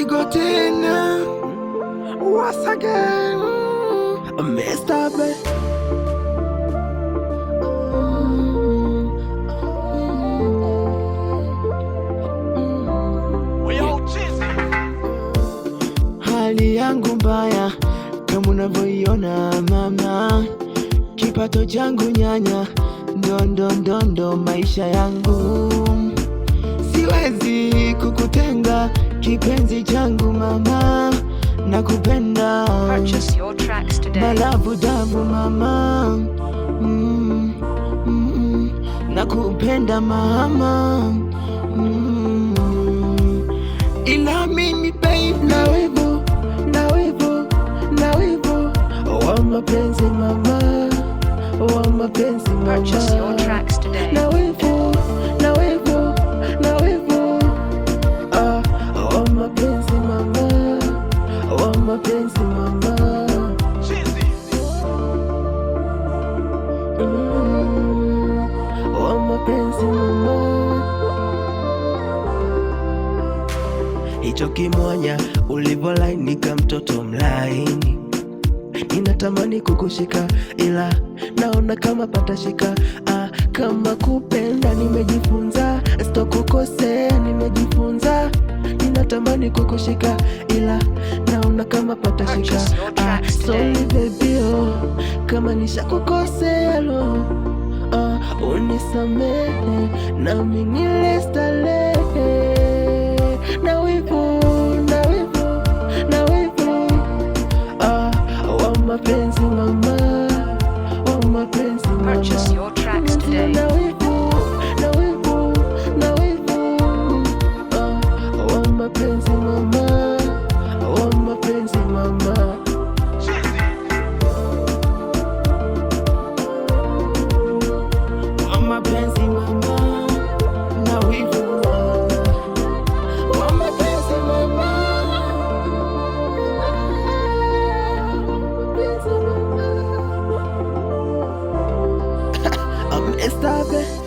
Igo tena once again, Mr. B. Hali yangu mbaya kama unavyoiona mama, kipato changu nyanya, ndo maisha yangu. Siwezi kukutenga kipenzi changu mama, nakupenda malavu damu mama, nakupenda mama, ila mimi babe na wivu wa mapenzi mama, wa mapenzi mama, na wivu wa mapenzi mama, wa mapenzi mama, wa mapenzi mama. Hicho kimwanya ulivolainika mtoto mlaini, ninatamani kukushika ila naona kama patashika. Kama kupenda nimejifunza, sitokukosea nimejifunza. Ninatamani kukushika ila naona kama patashika. Sorry baby, kama nishakukosea lo, unisamehe nami nilestarehe. Na wivu wa mapenzi mama, wa mapenzi mama, na wivu wa mapenzi mama, wa mapenzi mama, wa mapenzi mama, na wivu wa mapenzi mama, mapenzi mama. I'm Mr. B.